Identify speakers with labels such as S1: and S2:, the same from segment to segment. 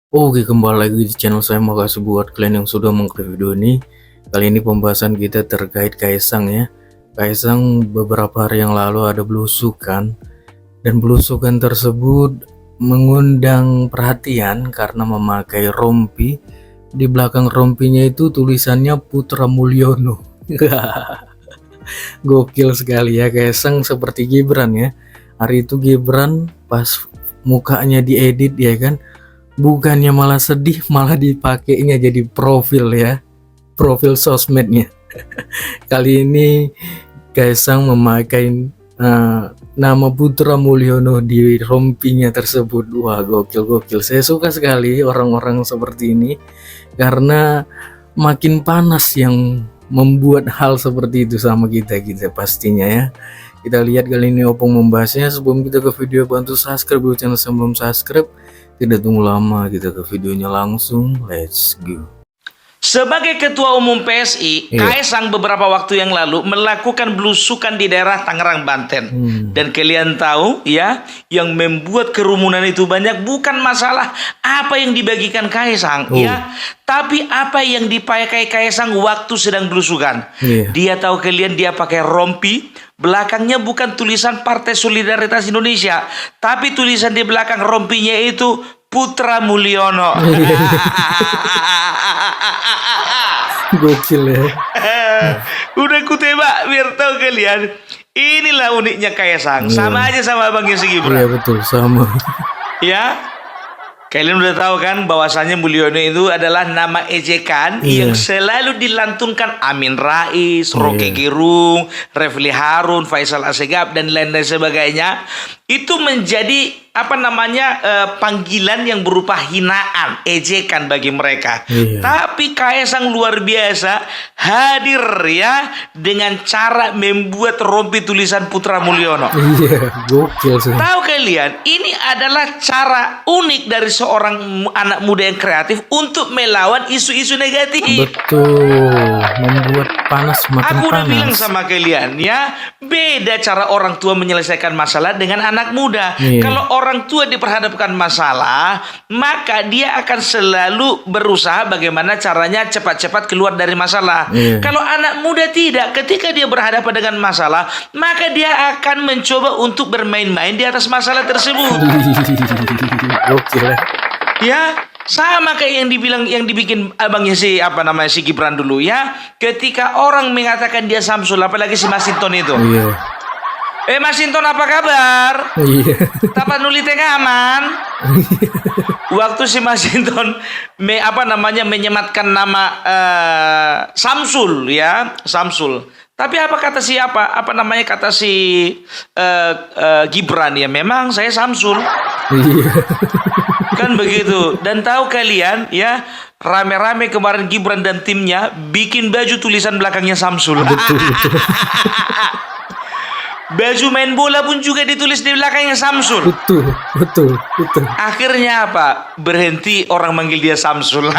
S1: Oke, kembali lagi di channel saya. Makasih buat kalian yang sudah mengklik video ini. Kali ini pembahasan kita terkait Kaisang ya. Kaisang beberapa hari yang lalu ada belusukan, dan belusukan tersebut mengundang perhatian karena memakai rompi. Di belakang rompinya itu tulisannya Putra Mulyono. Gokil sekali ya, Kaisang seperti Gibran ya. Hari itu Gibran pas mukanya diedit ya kan, bukannya malah sedih, malah dipakainya jadi profil ya, profil sosmednya. Kali ini Kaisang memakai nama Putra Mulyono di rompinya tersebut. Wah, gokil. Saya suka sekali orang-orang seperti ini karena makin panas yang membuat hal seperti itu sama kita pastinya ya. Kita lihat kali ini Opung membahasnya. Sebelum kita ke video, bantu subscribe dulu channel sebelum subscribe. Tidak tunggu lama, kita ke videonya langsung. Let's go.
S2: Sebagai Ketua Umum PSI, Kaisang beberapa waktu yang lalu melakukan belusukan di daerah Tangerang, Banten. Dan kalian tahu ya, yang membuat kerumunan itu banyak bukan masalah apa yang dibagikan Kaisang ya, tapi apa yang dipakai Kaisang waktu sedang belusukan. Dia tahu kalian, dia pakai rompi, belakangnya bukan tulisan Partai Solidaritas Indonesia, tapi tulisan di belakang rompinya itu Putra Mulyono.
S1: Gokil ya.
S2: Udah ku tembak biar tahu kalian. Inilah uniknya Kaisang. Sama aja sama Abang Yesi Gibran.
S1: Iya betul, sama.
S2: Ya. Kalian udah tahu kan bahwasannya Mulyono itu adalah nama ejekan yang selalu dilantunkan Amin Rais, Rocky Gerung, Refli Harun, Faisal Assegaf dan lain-lain sebagainya. Itu menjadi panggilan yang berupa hinaan, ejekan bagi mereka. Tapi Kaisang luar biasa hadir ya dengan cara membuat rompi tulisan Putra Mulyono.
S1: Iya, gokil sih.
S2: Tahu kalian, ini adalah cara unik dari seorang anak muda yang kreatif untuk melawan isu-isu negatif.
S1: Betul, membuat panas makin panas.
S2: Aku udah bilang sama kalian ya, beda cara orang tua menyelesaikan masalah dengan anak muda. Kalau orang tua diperhadapkan masalah, maka dia akan selalu berusaha bagaimana caranya cepat-cepat keluar dari masalah. Kalau anak muda tidak, ketika dia berhadapan dengan masalah, maka dia akan mencoba untuk bermain-main di atas masalah tersebut.
S1: Gokil
S2: ya. Sama kayak yang dibikin abangnya si Gibran dulu ya. Ketika orang mengatakan dia Samsul, apalagi si Masinton itu. Masinton apa kabar? Tapan nuli tengah aman. Waktu si Masinton menyematkan nama Samsul ya, Samsul. Tapi apa kata si Gibran ya, memang saya Samsul. Kan begitu. Dan tahu kalian ya, rame-rame kemarin Gibran dan timnya bikin baju tulisan belakangnya Samsul.
S1: Betul.
S2: Baju main bola pun juga ditulis di belakangnya Samsul.
S1: Betul.
S2: Akhirnya apa? Berhenti orang manggil dia Samsul.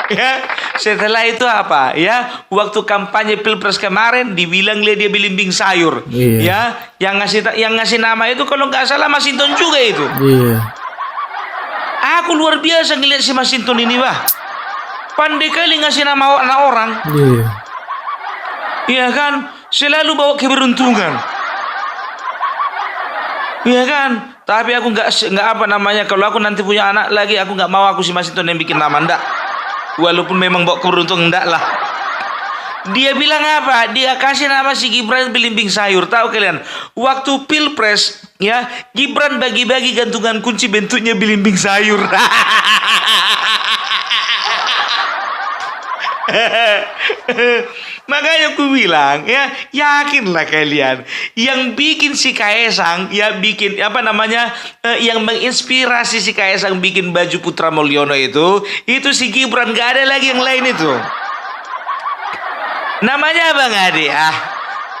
S2: Ya, setelah itu apa? Ya, waktu kampanye Pilpres kemarin dibilang dia belimbing sayur. Ya, yang ngasih nama itu kalau nggak salah Masinton juga itu. Aku luar biasa ngeliat si Masinton ini, bah. Pandai kali ngasih nama anak orang. Iya kan, selalu bawa keberuntungan. Iya kan, tapi aku nggak kalau aku nanti punya anak lagi, aku nggak mau aku si Masinton yang bikin nama, ndak. Walaupun memang bawa keberuntungan, ndak lah. Dia bilang apa? Dia kasih nama si Gibran belimbing sayur. Tahu kalian? Waktu Pilpres ya, Gibran bagi-bagi gantungan kunci bentuknya belimbing sayur. Makanya aku bilang ya, yakinlah kalian, yang bikin si Kaisang ya yang menginspirasi si Kaisang bikin baju Putra Mulyono itu si Gibran, gak ada lagi yang lain itu. Namanya Abang Ade.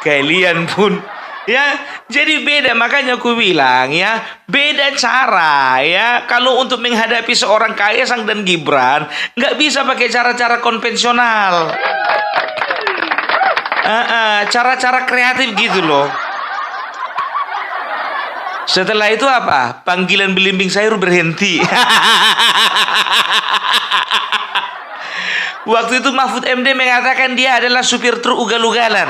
S2: Kalian pun ya, jadi beda. Makanya aku bilang ya, beda cara ya. Kalau untuk menghadapi seorang Kaisang dan Gibran, nggak bisa pakai cara-cara konvensional. Cara-cara kreatif gitu loh. Setelah itu apa? Panggilan belimbing sayur berhenti. Waktu itu Mahfud MD mengatakan dia adalah supir truk ugal-ugalan.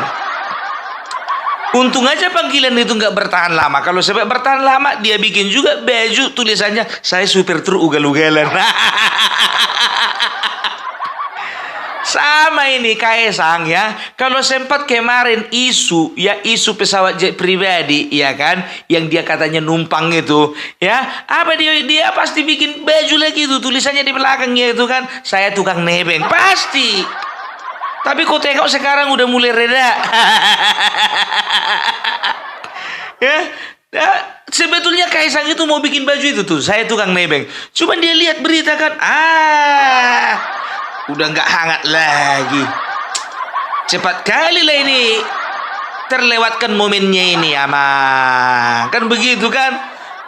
S2: Untung aja panggilan itu nggak bertahan lama. Kalau sampai bertahan lama, dia bikin juga baju tulisannya, saya supir truk ugal-ugalan. Sama ini Kaesang ya. Kalau sempat kemarin isu pesawat jet pribadi ya kan, yang dia katanya numpang itu ya, apa dia pasti bikin baju lagi itu tulisannya di belakangnya itu kan, saya tukang nebeng pasti. Tapi kok tengok sekarang udah mulai reda. Ya, sebetulnya Kaesang itu mau bikin baju itu tuh, saya tukang nebeng. Cuman dia lihat berita kan, udah nggak hangat lagi. Cepat kali lah ini terlewatkan momennya ini, ama. Kan begitu kan?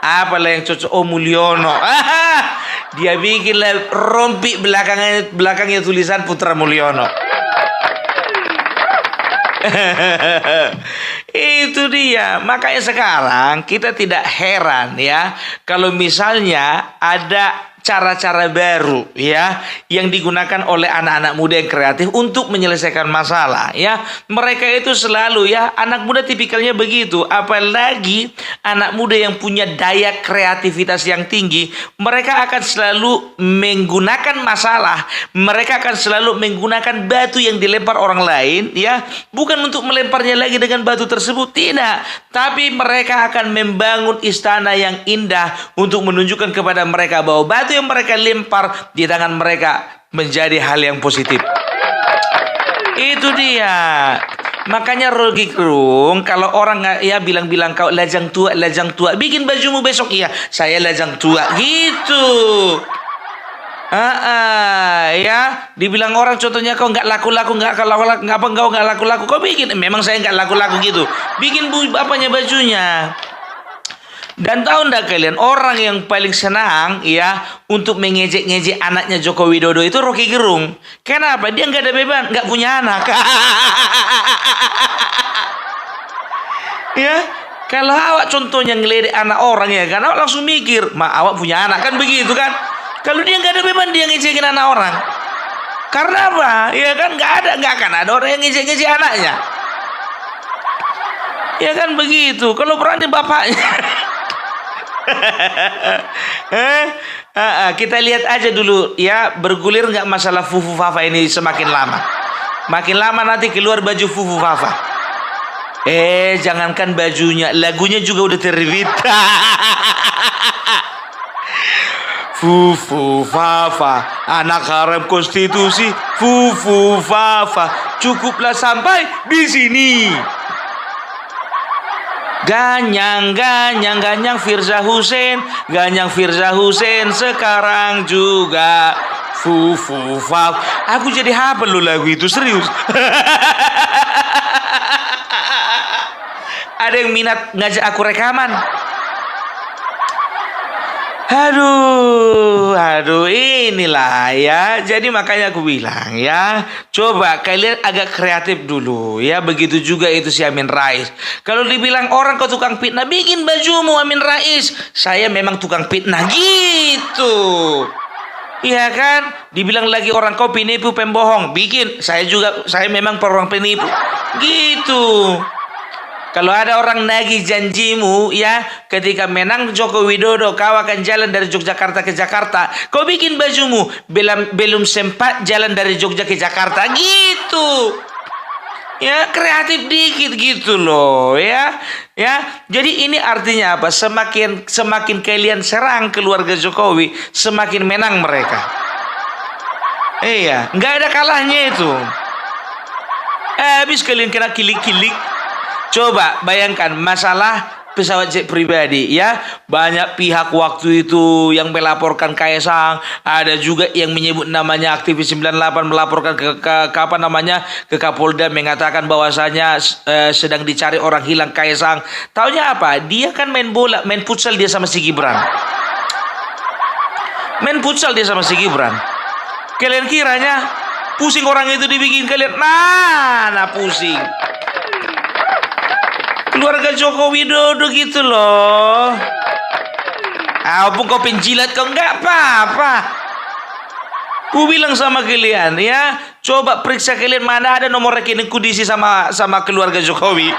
S2: Apalah yang cocok? Oh, Mulyono. Dia bikinlah rompi belakangnya tulisan Putra Mulyono. Itu dia. Makanya sekarang kita tidak heran ya kalau misalnya ada cara-cara baru ya yang digunakan oleh anak-anak muda yang kreatif untuk menyelesaikan masalah ya. Mereka itu selalu ya, anak muda tipikalnya begitu, apalagi anak muda yang punya daya kreativitas yang tinggi, mereka akan selalu menggunakan masalah, mereka akan selalu menggunakan batu yang dilempar orang lain ya, bukan untuk melemparnya lagi dengan batu tersebut, tidak, tapi mereka akan membangun istana yang indah untuk menunjukkan kepada mereka bahwa batu yang mereka lempar di tangan mereka menjadi hal yang positif. Itu dia. Makanya Rocky Gerung, kalau orang ya bilang-bilang kau lajang tua, bikin bajumu besok, iya saya lajang tua gitu. Ya, dibilang orang contohnya kau nggak laku-laku, kau bikin, memang saya nggak laku-laku gitu, bikin bajunya. Dan tahu enggak kalian, orang yang paling senang ya untuk mengejek-ngejek anaknya Joko Widodo itu Rocky Gerung. Kenapa? Dia nggak ada beban, nggak punya anak. Ya, kalau awak contohnya ngeledek anak orang ya kan, awak langsung mikir, awak punya anak kan begitu kan? Kalau dia nggak ada beban, dia ngejekin anak orang. Karena apa? Ya kan nggak akan ada orang yang ngejek-ngejek anaknya. Ya kan begitu. Kalau berani bapaknya. Kita lihat aja dulu ya, bergulir nggak masalah Fufu Fafa ini semakin lama. Makin lama nanti keluar baju Fufu Fafa. Jangankan bajunya, lagunya juga udah terbit. Fufu Fafa, anak haram konstitusi. Fufu Fafa, cukuplah sampai di sini. Ganyang Firza Hussein sekarang juga Fufu Fafa. Aku jadi hafal lo lagu itu, serius. Ada yang minat ngajak aku rekaman. Aduh, inilah ya. Jadi makanya aku bilang ya, coba kalian agak kreatif dulu ya. Begitu juga itu si Amin Rais. Kalau dibilang orang kau tukang fitnah, bikin bajumu Amin Rais. Saya memang tukang fitnah gitu. Iya kan? Dibilang lagi orang kau penipu pembohong, bikin. Saya memang orang penipu. Gitu. Kalau ada orang nagih janjimu ya, ketika menang Joko Widodo kau akan jalan dari Yogyakarta ke Jakarta, kau bikin bajumu belum sempat jalan dari Jogja ke Jakarta gitu. Ya, kreatif dikit gitu loh ya. Ya, jadi ini artinya apa? Semakin kalian serang keluarga Jokowi, semakin menang mereka. Iya, nggak ada kalahnya itu. Habis kalian kena kilik-kilik. Coba bayangkan masalah pesawat jet pribadi ya. Banyak pihak waktu itu yang melaporkan Kaesang. Ada juga yang menyebut namanya aktivis 98 melaporkan ke Kapolda, mengatakan bahwasanya sedang dicari orang hilang Kaesang. Taunya apa? Dia kan main futsal dia sama si Gibran. Kalian kiranya pusing orang itu dibikin kalian? Nah pusing. Keluarga Joko Widodo gitu loh. Apapun kau penjilat kau nggak apa-apa. Ku bilang sama kalian ya, coba periksa kalian mana ada nomor rekeningku diisi sama keluarga Jokowi.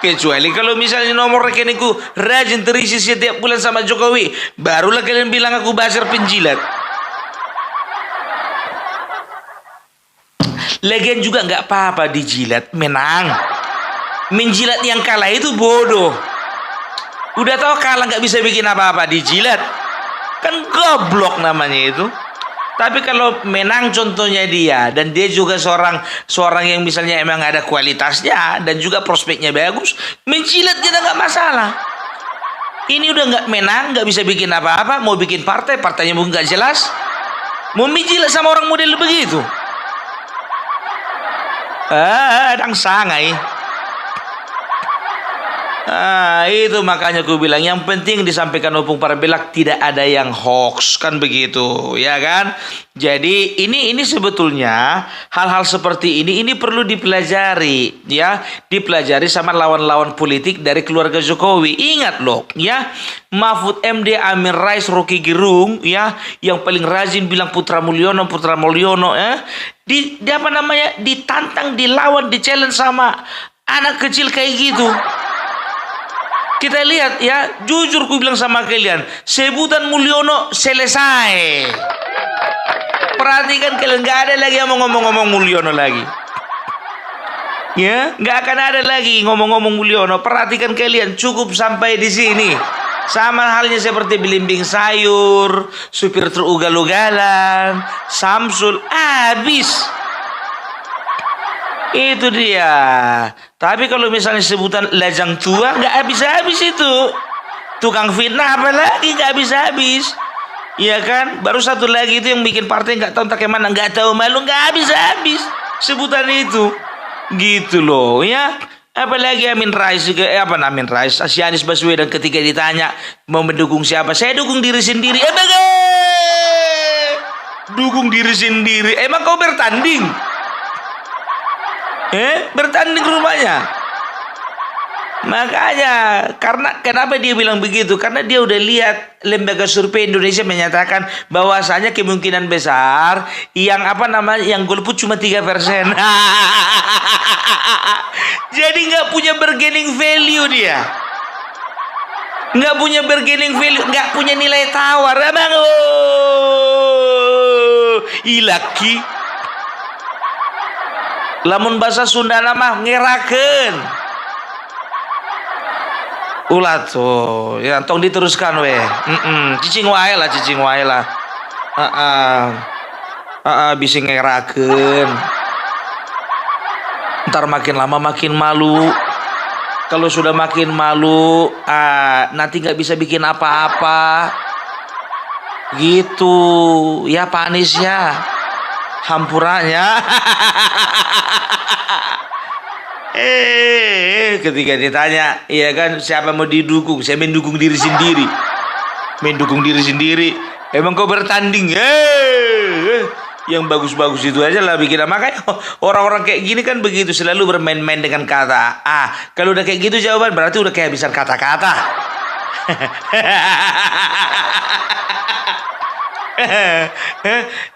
S2: Kecuali kalau misalnya nomor rekeningku rajin terisi setiap bulan sama Jokowi, barulah kalian bilang aku basir penjilat. Lagian juga nggak apa-apa dijilat, menang. Menjilat yang kalah itu bodoh. Udah tahu kalah nggak bisa bikin apa-apa, dijilat. Kan goblok namanya itu. Tapi kalau menang contohnya dia, dan dia juga seorang yang misalnya emang ada kualitasnya dan juga prospeknya bagus, menjilat kita nggak masalah. Ini udah nggak menang, nggak bisa bikin apa-apa, mau bikin partainya mungkin nggak jelas, mau menjilat sama orang model begitu. Dang sangai. Itu makanya aku bilang yang penting disampaikan Opung Parabelak, tidak ada yang hoax, kan begitu ya kan. Jadi ini sebetulnya hal-hal seperti ini perlu dipelajari ya, dipelajari sama lawan-lawan politik dari keluarga Jokowi. Ingat loh ya, Mahfud MD, Amin Rais, Rocky Gerung ya, yang paling rajin bilang Putra Mulyono ya, ditantang, dilawan, di-challenge sama anak kecil kayak gitu. Kita lihat ya, jujur ku bilang sama kalian, sebutan Mulyono selesai. Perhatikan kalian, nggak ada lagi yang mau ngomong-ngomong Mulyono lagi. Ya, nggak akan ada lagi ngomong-ngomong Mulyono. Perhatikan kalian, cukup sampai di sini. Sama halnya seperti belimbing sayur, supir truk ugal-ugalan, Samsul, habis. Itu dia. Tapi kalau misalnya sebutan lajang tua, nggak habis-habis itu. Tukang fitnah apa lagi, nggak habis-habis. Iya kan? Baru satu lagi itu yang bikin partai nggak tahu entah kemana, nggak tahu malu, nggak habis-habis sebutan itu. Gitu loh ya. Apalagi Amin Rais juga, Amin Rais, si Anies Baswedan ketika ditanya mau mendukung siapa, saya dukung diri sendiri. Dukung diri sendiri. Emang kau bertanding? Bertanding rumahnya. Makanya, kenapa dia bilang begitu? Karena dia udah lihat lembaga survei Indonesia menyatakan bahwasanya kemungkinan besar yang golput cuma 3%. Jadi nggak punya bargaining value dia. Nggak punya bargaining value, nggak punya nilai tawar. Abang, ilaki. Lamun bahasa Sunda nama ngeraken. Ulah tuh, ya tong diteruskan weh. Cicing wae lah. Bisa ngeraken. Ntar makin lama makin malu. Kalau sudah makin malu, nanti nggak bisa bikin apa-apa. Gitu, ya Pak Anies ya. Hampuranya. Ketika ditanya, ya kan, siapa mau didukung? Saya mendukung diri sendiri. Mendukung diri sendiri. Emang kau bertanding? Yang bagus-bagus itu aja lah bikin. Makanya orang-orang kayak gini kan begitu, selalu bermain-main dengan kata. Kalau udah kayak gitu jawaban berarti udah kehabisan kata-kata.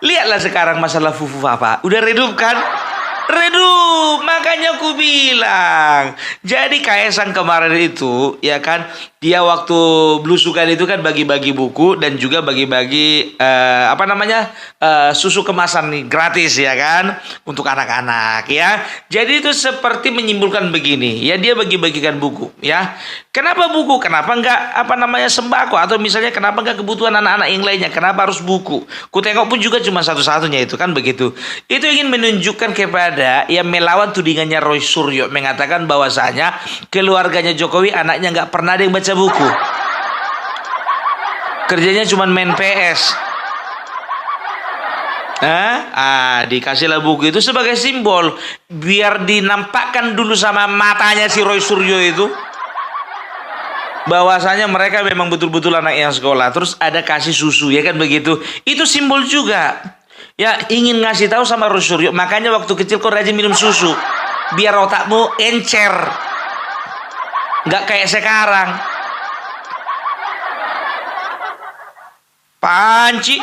S2: Lihatlah sekarang masalah Fufu Papa, udah redup kan? Redup, makanya aku bilang. Jadi Kaesang kemarin itu, ya kan, dia waktu belusukan itu kan bagi-bagi buku dan juga bagi-bagi susu kemasan nih, gratis ya kan, untuk anak-anak ya. Jadi itu seperti menyimpulkan begini, ya dia bagi-bagikan buku ya. Kenapa buku? Kenapa enggak sembako, atau misalnya kenapa enggak kebutuhan anak-anak yang lainnya? Kenapa harus buku? Ku tengok pun juga cuma satu-satunya itu kan begitu. Itu ingin menunjukkan kepada yang melawan tudingannya Roy Suryo, mengatakan bahwasanya keluarganya Jokowi anaknya nggak pernah ada yang baca buku. Kerjanya cuma main PS. Dikasihlah buku itu sebagai simbol, biar dinampakkan dulu sama matanya si Roy Suryo itu bahwasanya mereka memang betul-betul anak yang sekolah. Terus ada kasih susu ya kan begitu. Itu simbol juga. Ya ingin ngasih tahu sama Roy Suryo, makanya waktu kecil kau rajin minum susu biar otakmu encer. Nggak kayak sekarang. Panci.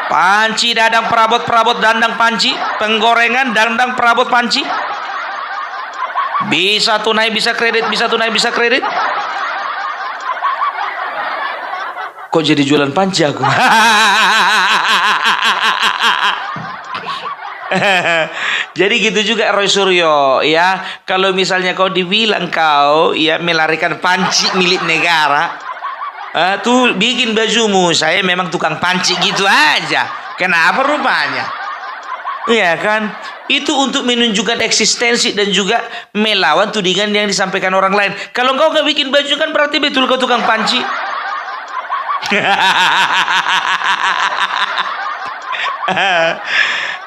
S2: Panci dadang perabot dandang panci. Penggorengan dandang perabot panci. Bisa tunai, bisa kredit, bisa tunai, bisa kredit. Kok jadi jualan panci aku? Jadi gitu juga Roy Suryo ya. Kalau misalnya kau dibilang kau ya melarikan panci milik negara, tuh bikin bajumu, saya memang tukang panci gitu aja. Kenapa rupanya? Iya kan? Itu untuk menunjukkan eksistensi dan juga melawan tudingan yang disampaikan orang lain. Kalau kau gak bikin baju kan berarti betul kau tukang panci.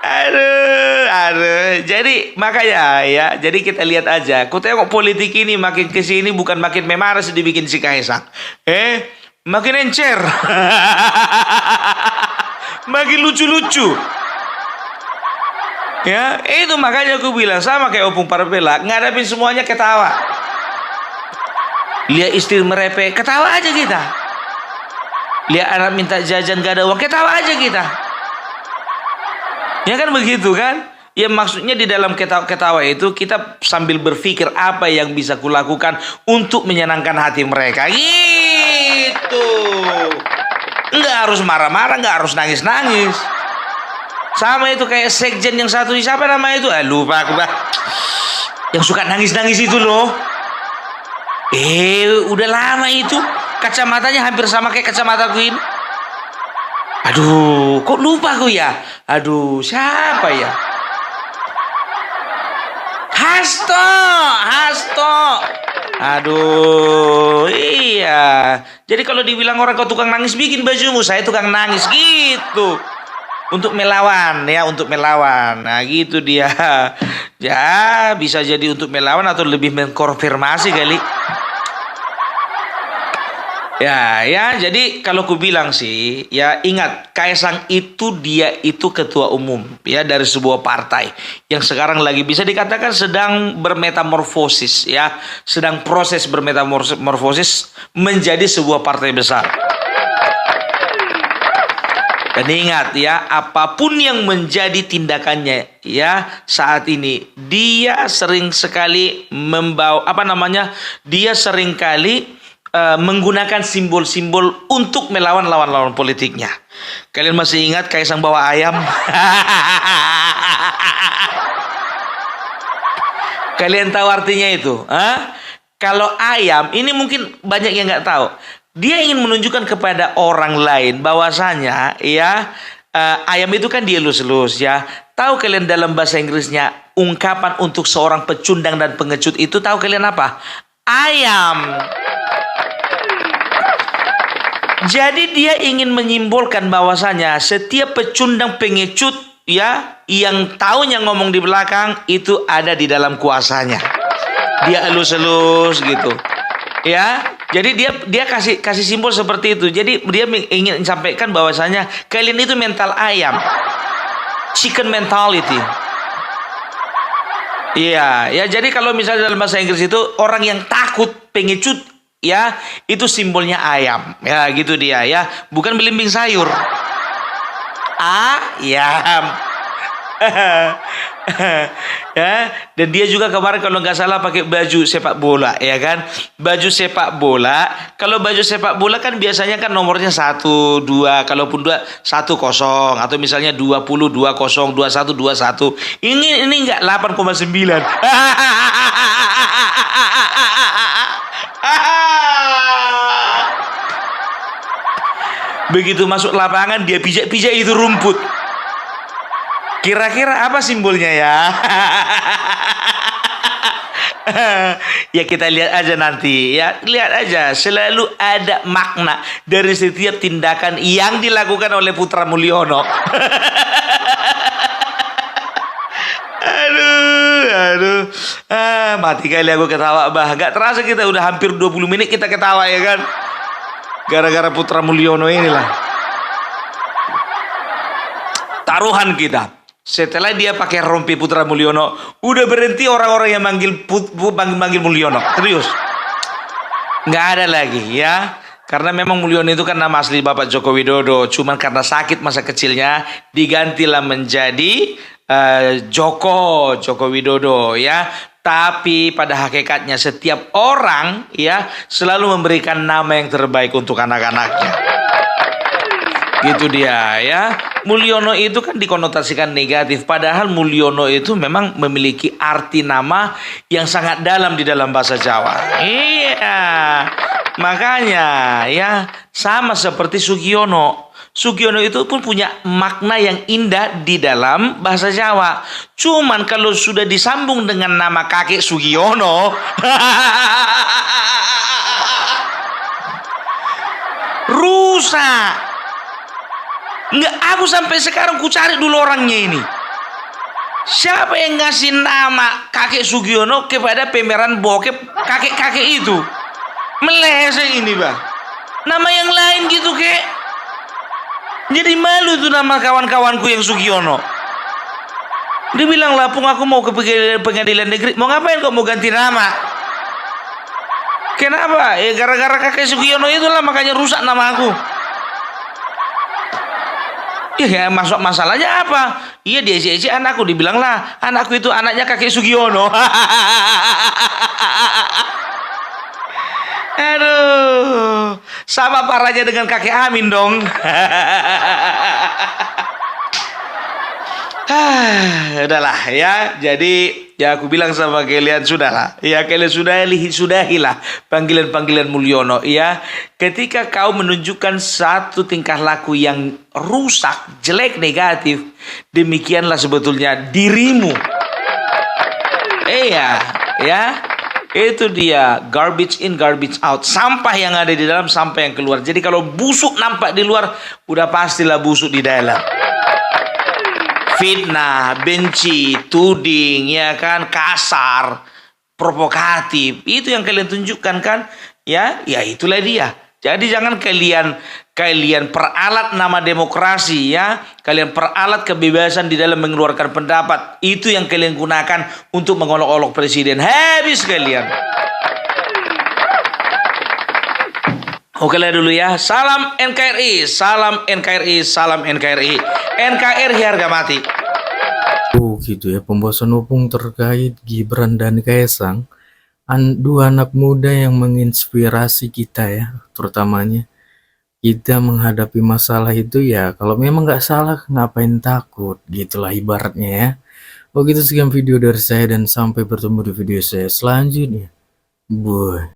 S2: Aduh. Jadi makanya ya, jadi kita lihat aja. Ku tengok politik ini makin kesini bukan makin memanas dibikin si Kaisang. Makin encer. Makin lucu-lucu. Ya, itu makanya aku bilang sama kayak Opung Parpela, ngadapin semuanya ketawa. Lihat istri merepek, ketawa aja kita. Lihat anak minta jajan gak ada uang, ketawa aja kita. Ya kan begitu kan? Ya maksudnya di dalam ketawa itu kita sambil berpikir apa yang bisa kulakukan untuk menyenangkan hati mereka. Gitu. Nggak harus marah-marah, nggak harus nangis-nangis. Sama itu kayak sekjen yang satu, siapa namanya itu? Lupa aku, Bah. Yang suka nangis-nangis itu loh. Udah lama itu. Kacamatanya hampir sama kayak kacamataku ini. Aduh, kok lupa aku ya? Aduh, siapa ya? Hasto. Aduh, iya. Jadi kalau dibilang orang kau tukang nangis, bikin bajumu, saya tukang nangis gitu. Untuk melawan ya, untuk melawan. Nah gitu dia. Ya bisa jadi untuk melawan atau lebih mengkonfirmasi kali. Ya, jadi kalau ku bilang sih, ya ingat Kaisang itu dia itu ketua umum ya dari sebuah partai yang sekarang lagi bisa dikatakan sedang bermetamorfosis ya, sedang proses bermetamorfosis menjadi sebuah partai besar. Dan ingat ya, apapun yang menjadi tindakannya ya saat ini, dia sering sekali dia sering kali menggunakan simbol-simbol untuk melawan lawan-lawan politiknya. Kalian masih ingat Kaisang bawa ayam? Kalian tahu artinya itu? Kalau ayam, ini mungkin banyak yang nggak tahu. Dia ingin menunjukkan kepada orang lain bahwasanya ya ayam itu kan dielus-elus ya. Tahu kalian dalam bahasa Inggrisnya ungkapan untuk seorang pecundang dan pengecut itu tahu kalian apa? Ayam. Jadi dia ingin menyimbolkan bahwasanya setiap pecundang pengecut ya yang taunya ngomong di belakang itu ada di dalam kuasanya. Dia elus-elus gitu. Ya, jadi dia kasih simbol seperti itu. Jadi dia ingin sampaikan bahwasanya kalian itu mental ayam, chicken mentality. Iya, ya jadi kalau misalnya dalam bahasa Inggris itu orang yang takut pengecut, ya itu simbolnya ayam. Ya gitu dia ya, bukan belimbing sayur. Ayam. Ya, dan dia juga kemarin kalau nggak salah pakai baju sepak bola ya kan, baju sepak bola. Kalau baju sepak bola kan biasanya kan nomornya 1, 2, kalaupun 2 1, 0 atau misalnya 20, 20, 21, 21. Ini enggak 8,9. Begitu masuk lapangan dia pijak-pijak itu rumput. Kira-kira apa simbolnya ya? Ya kita lihat aja nanti ya. Lihat aja, selalu ada makna dari setiap tindakan yang dilakukan oleh Putra Mulyono. Aduh. Mati kali aku ketawa, Bah. Gak terasa kita udah hampir 20 menit kita ketawa ya kan. Gara-gara Putra Mulyono inilah. Taruhan kita. Setelah dia pakai rompi Putra Mulyono, udah berhenti orang-orang yang manggil Mulyono. Serius. Nggak ada lagi ya. Karena memang Mulyono itu kan nama asli Bapak Joko Widodo. Cuman karena sakit masa kecilnya digantilah menjadi Joko Widodo ya. Tapi pada hakikatnya setiap orang ya selalu memberikan nama yang terbaik untuk anak-anaknya. Gitu dia ya. Mulyono itu kan dikonotasikan negatif, padahal Mulyono itu memang memiliki arti nama yang sangat dalam di dalam bahasa Jawa. Iya. Makanya ya sama seperti Sugiono. Sugiono itu pun punya makna yang indah di dalam bahasa Jawa. Cuman kalau sudah disambung dengan nama kakek Sugiono, rusak. Nggak, aku sampai sekarang ku cari dulu orangnya ini. Siapa yang ngasih nama kakek Sugiono kepada pemeran bokep kakek-kakek itu? Meleset ini, Bang. Nama yang lain gitu, kek. Jadi malu tuh nama kawan-kawanku yang Sugiono. Dia bilang, Lapung, aku mau ke pengadilan negeri. Mau ngapain kok mau ganti nama? Kenapa? Gara-gara kakek Sugiono itulah makanya rusak nama aku. Ya masuk masalahnya apa? Iya dia ejek anakku, dibilang lah anakku itu anaknya kakek Sugiono. Aduh, sama parahnya dengan kakek Amin dong. Udahlah ya, jadi ya aku bilang sama kalian sudahlah, ya kalian sudahilah panggilan-panggilan Mulyono ya. Ketika kau menunjukkan satu tingkah laku yang rusak, jelek, negatif, demikianlah sebetulnya dirimu. Iya, ya. Itu dia, garbage in, garbage out. Sampah yang ada di dalam, sampah yang keluar. Jadi kalau busuk nampak di luar, udah pastilah busuk di dalam. Fitnah, benci, tuding, ya kan, kasar, provokatif. Itu yang kalian tunjukkan kan? Ya itulah dia. Jadi jangan kalian peralat nama demokrasi ya. Kalian peralat kebebasan di dalam mengeluarkan pendapat. Itu yang kalian gunakan untuk mengolok-olok presiden. Habis kalian. Oke lah dulu ya. Salam NKRI, salam NKRI, salam NKRI. NKRI harga mati.
S1: Oh gitu ya, pembahasan opung terkait Gibran dan Kaesang. Dua anak muda yang menginspirasi kita ya, terutamanya kita menghadapi masalah itu ya, kalau memang nggak salah ngapain takut, gitulah ibaratnya ya. Oh gitu, sekian video dari saya dan sampai bertemu di video saya selanjutnya. Bye.